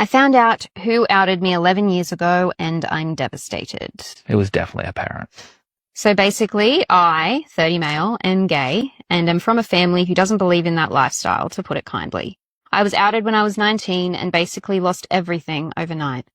I found out who outed me 11 years ago, and I'm devastated. It was definitely apparent. So basically, I, 30 male, am gay, and am from a family who doesn't believe in that lifestyle, to put it kindly. I was outed when I was 19 and basically lost everything overnight.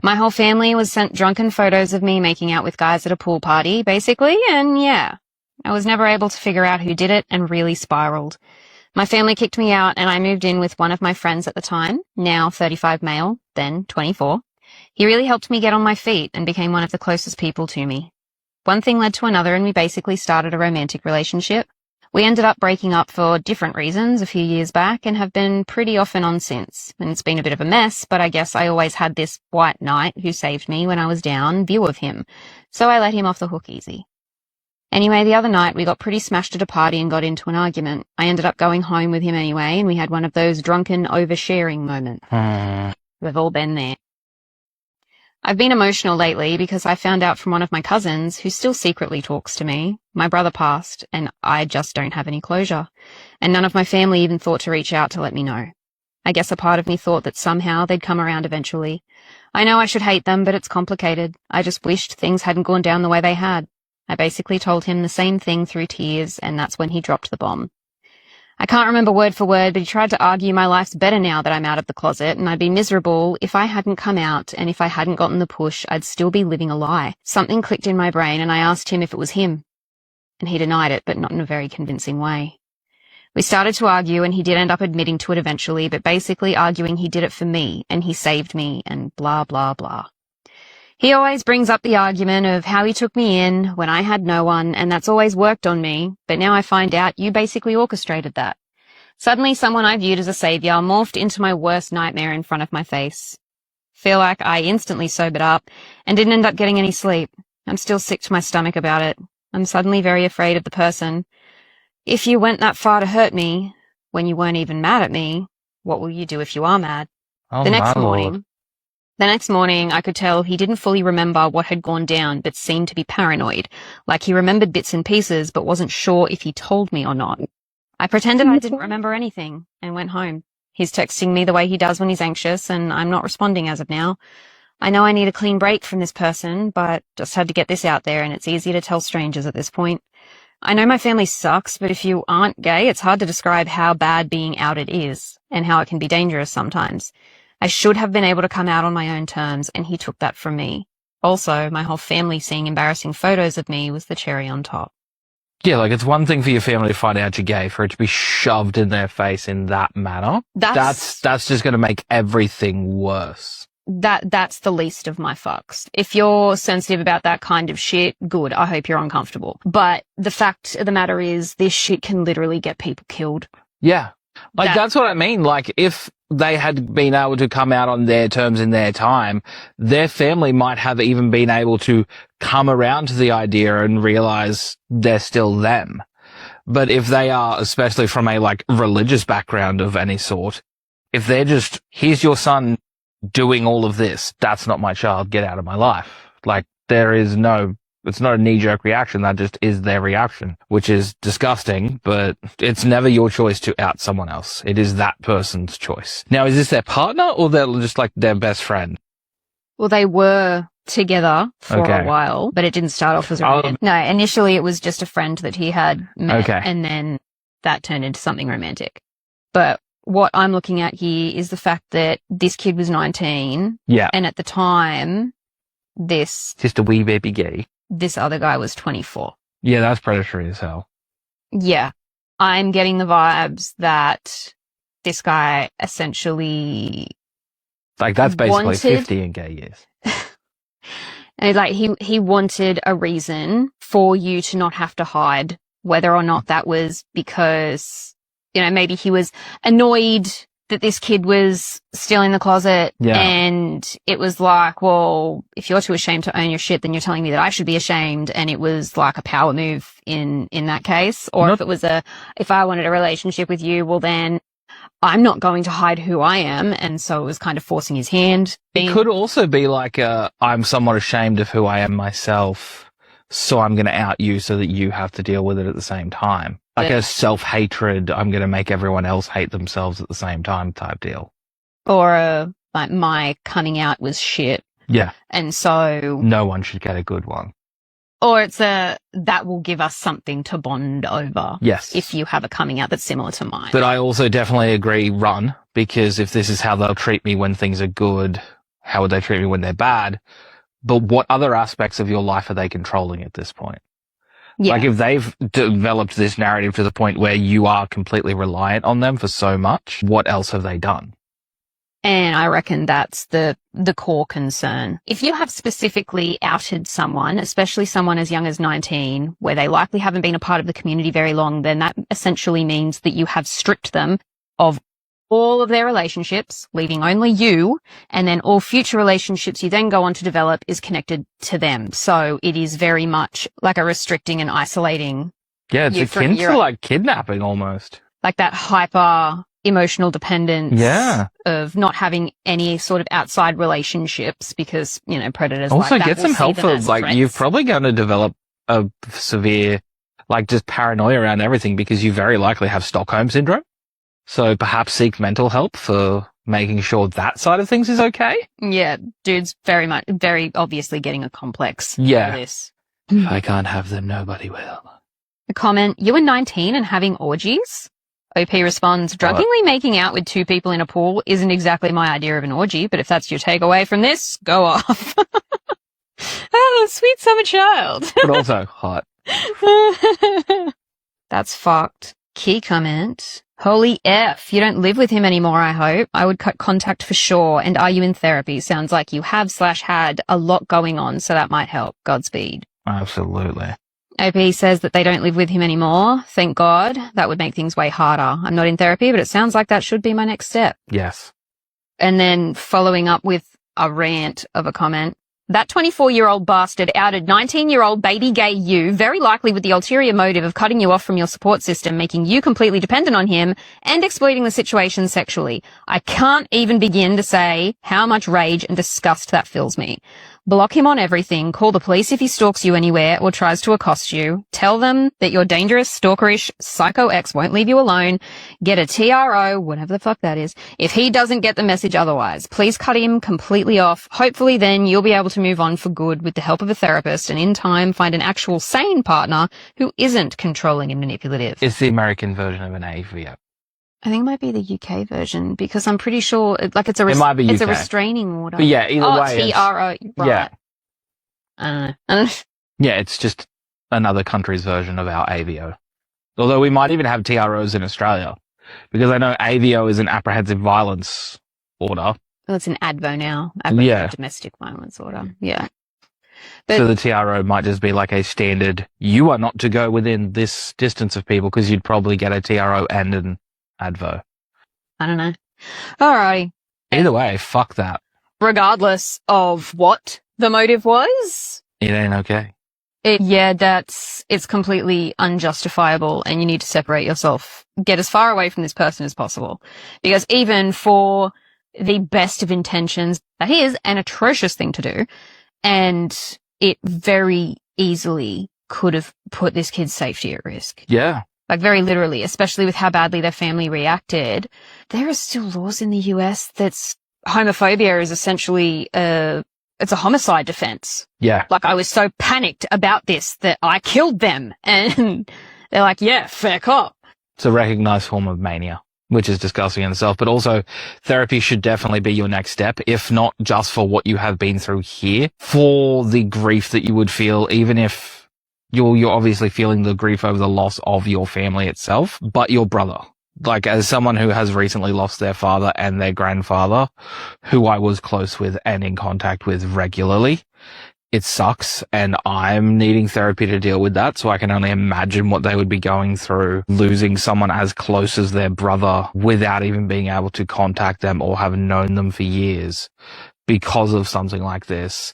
My whole family was sent drunken photos of me making out with guys at a pool party, basically, and yeah, I was never able to figure out who did it and really spiraled. My family kicked me out and I moved in with one of my friends at the time, now 35 male, then 24. He really helped me get on my feet and became one of the closest people to me. One thing led to another and we basically started a romantic relationship. We ended up breaking up for different reasons a few years back and have been pretty off and on since. And it's been a bit of a mess, but I guess I always had this white knight who saved me when I was down view of him. So I let him off the hook easy. Anyway, the other night we got pretty smashed at a party and got into an argument. I ended up going home with him anyway, and we had one of those drunken oversharing moments. We've all been there. I've been emotional lately because I found out from one of my cousins, who still secretly talks to me. My brother passed, and I just don't have any closure. And none of my family even thought to reach out to let me know. I guess a part of me thought that somehow they'd come around eventually. I know I should hate them, but it's complicated. I just wished things hadn't gone down the way they had. I basically told him the same thing through tears, and that's when he dropped the bomb. I can't remember word for word, but he tried to argue my life's better now that I'm out of the closet, and I'd be miserable if I hadn't come out, and if I hadn't gotten the push, I'd still be living a lie. Something clicked in my brain, and I asked him if it was him. And he denied it, but not in a very convincing way. We started to argue, and he did end up admitting to it eventually, but basically arguing he did it for me, and he saved me, and blah, blah, blah. He always brings up the argument of how he took me in when I had no one, and that's always worked on me, but now I find out you basically orchestrated that. Suddenly someone I viewed as a savior morphed into my worst nightmare in front of my face. Feel like I instantly sobered up and didn't end up getting any sleep. I'm still sick to my stomach about it. I'm suddenly very afraid of the person. If you went that far to hurt me, when you weren't even mad at me, what will you do if you are mad? Oh, The next morning, I could tell he didn't fully remember what had gone down, but seemed to be paranoid, like he remembered bits and pieces, but wasn't sure if he told me or not. I pretended I didn't remember anything and went home. He's texting me the way he does when he's anxious, and I'm not responding as of now. I know I need a clean break from this person, but just had to get this out there, and it's easy to tell strangers at this point. I know my family sucks, but if you aren't gay, it's hard to describe how bad being outed is, and how it can be dangerous sometimes. I should have been able to come out on my own terms, and he took that from me. Also, my whole family seeing embarrassing photos of me was the cherry on top. Yeah, like, it's one thing for your family to find out you're gay, for it to be shoved in their face in that manner. That's just going to make everything worse. That's the least of my fucks. If you're sensitive about that kind of shit, good. I hope you're uncomfortable. But the fact of the matter is, this shit can literally get people killed. Yeah. Like, that's what I mean. Like, if they had been able to come out on their terms in their time, their family might have even been able to come around to the idea and realize they're still them. But if they are, especially from a, like, religious background of any sort, if they're just, here's your son doing all of this, that's not my child, get out of my life. Like, it's not a knee-jerk reaction, that just is their reaction, which is disgusting, but it's never your choice to out someone else. It is that person's choice. Now, is this their partner, or they're just, like, their best friend? Well, they were together for a while, but it didn't start off as a romantic. No, initially it was just a friend that he had met, and then that turned into something romantic. But what I'm looking at here is the fact that this kid was 19, and at the time, just a wee baby gay. This other guy was 24. Yeah, that's predatory as hell. Yeah. I'm getting the vibes that this guy essentially... Like, that's basically 50 in gay years. And like, he wanted a reason for you to not have to hide, whether or not that was because, you know, maybe he was annoyed that this kid was still in the closet, and it was like, well, if you're too ashamed to own your shit, then you're telling me that I should be ashamed, and it was like a power move in that case. Or if it was if I wanted a relationship with you, well then I'm not going to hide who I am, and so it was kind of forcing his hand. It could also be like I'm somewhat ashamed of who I am myself, so I'm going to out you so that you have to deal with it at the same time. Like a self-hatred, I'm going to make everyone else hate themselves at the same time type deal. Or like my coming out was shit. Yeah. And so no one should get a good one. Or it's that will give us something to bond over. Yes. If you have a coming out that's similar to mine. But I also definitely agree, run, because if this is how they'll treat me when things are good, how would they treat me when they're bad? But what other aspects of your life are they controlling at this point? Yeah. Like if they've developed this narrative to the point where you are completely reliant on them for so much, what else have they done? And I reckon that's the core concern. If you have specifically outed someone, especially someone as young as 19, where they likely haven't been a part of the community very long, then that essentially means that you have stripped them of all of their relationships, leaving only you, and then all future relationships you then go on to develop is connected to them. So it is very much like a restricting and isolating. Yeah, it's akin to like kidnapping almost. Like that hyper emotional dependence of not having any sort of outside relationships because, you know, predators also like that get some help for like threats. you're probably going to develop a severe like just paranoia around everything because you very likely have Stockholm syndrome. So perhaps seek mental help for making sure that side of things is okay. Yeah, dude's very obviously getting a complex. Yeah. For this. If I can't have them, nobody will. A comment, you were 19 and having orgies? OP responds, drunkenly making out with two people in a pool isn't exactly my idea of an orgy, but if that's your takeaway from this, go off. Oh, sweet summer child. But also hot. That's fucked. Key comment. Holy F, you don't live with him anymore, I hope. I would cut contact for sure. And are you in therapy? Sounds like you have/had a lot going on, so that might help. Godspeed. Absolutely. OP says that they don't live with him anymore. Thank God. That would make things way harder. I'm not in therapy, but it sounds like that should be my next step. Yes. And then following up with a rant of a comment. That 24-year-old bastard outed 19-year-old baby gay you, very likely with the ulterior motive of cutting you off from your support system, making you completely dependent on him, and exploiting the situation sexually. I can't even begin to say how much rage and disgust that fills me. Block him on everything, call the police if he stalks you anywhere or tries to accost you, tell them that your dangerous, stalkerish, psycho ex won't leave you alone, get a TRO, whatever the fuck that is, if he doesn't get the message otherwise. Please cut him completely off. Hopefully then you'll be able to move on for good with the help of a therapist and in time find an actual sane partner who isn't controlling and manipulative. It's the American version of an AVO. I think it might be the UK version because I'm pretty sure like it's a it might be it's UK. a restraining order. But yeah, either way. TRO, right. Yeah. Yeah, it's just another country's version of our AVO. Although we might even have TROs in Australia because I know AVO is an apprehensive violence order. Well, it's an ADVO now. Domestic violence order. Yeah. But, so the TRO might just be like a standard, you are not to go within this distance of people because you'd probably get a TRO and an ADVO. I don't know. Alrighty. Either way, fuck that. Regardless of what the motive was. It ain't okay. It's completely unjustifiable and you need to separate yourself. Get as far away from this person as possible. Because even for the best of intentions, that is an atrocious thing to do. And it very easily could have put this kid's safety at risk. Yeah. Like very literally, especially with how badly their family reacted. There are still laws in the US that's homophobia is essentially it's a homicide defense. Yeah. Like I was so panicked about this that I killed them. And they're like, yeah, fair cop. It's a recognized form of mania, which is disgusting in itself. But also therapy should definitely be your next step, if not just for what you have been through here, for the grief that you would feel, even if you're obviously feeling the grief over the loss of your family itself, but your brother. Like as someone who has recently lost their father and their grandfather, who I was close with and in contact with regularly, it sucks. And I'm needing therapy to deal with that. So I can only imagine what they would be going through losing someone as close as their brother without even being able to contact them or have known them for years because of something like this.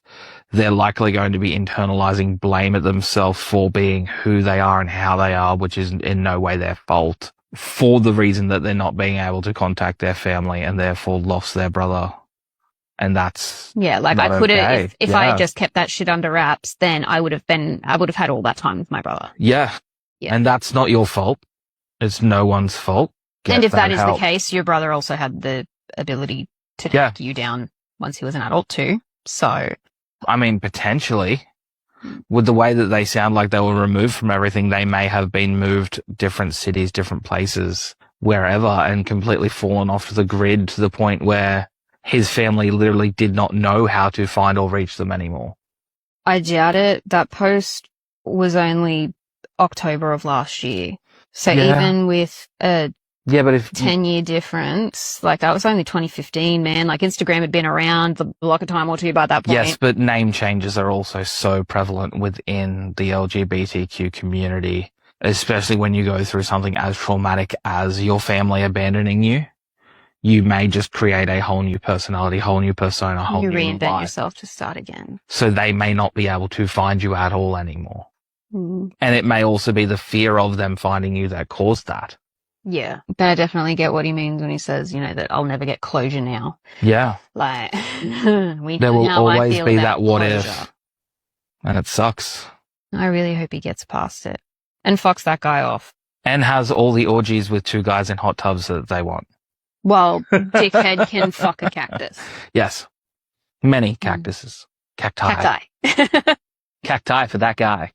They're likely going to be internalizing blame at themselves for being who they are and how they are, which is in no way their fault, for the reason that they're not being able to contact their family and therefore lost their brother. And that's like I could have, okay. if I had just kept that shit under wraps, then I would have had all that time with my brother. Yeah. And that's not your fault. It's no one's fault. And if that is the case, your brother also had the ability to take you down once he was an adult too. So, I mean, potentially, with the way that they sound like they were removed from everything, they may have been moved different cities, different places, wherever, and completely fallen off the grid to the point where his family literally did not know how to find or reach them anymore. I doubt it. That post was only October of last year. So even with a but if 10-year difference, like that was only 2015, man. Like Instagram had been around the block a time or two by that point. Yes, but name changes are also so prevalent within the LGBTQ community, especially when you go through something as traumatic as your family abandoning you. You may just create a whole new personality, whole new persona, whole new life. You reinvent yourself to start again. So they may not be able to find you at all anymore. And it may also be the fear of them finding you that caused that. Yeah. But I definitely get what he means when he says, that I'll never get closure now. Yeah. Like, there will always be that what if. And it sucks. I really hope he gets past it. And fucks that guy off. And has all the orgies with 2 guys in hot tubs that they want. Well, dickhead can fuck a cactus. Yes. Many cactuses. Cacti. Cacti. Cacti for that guy.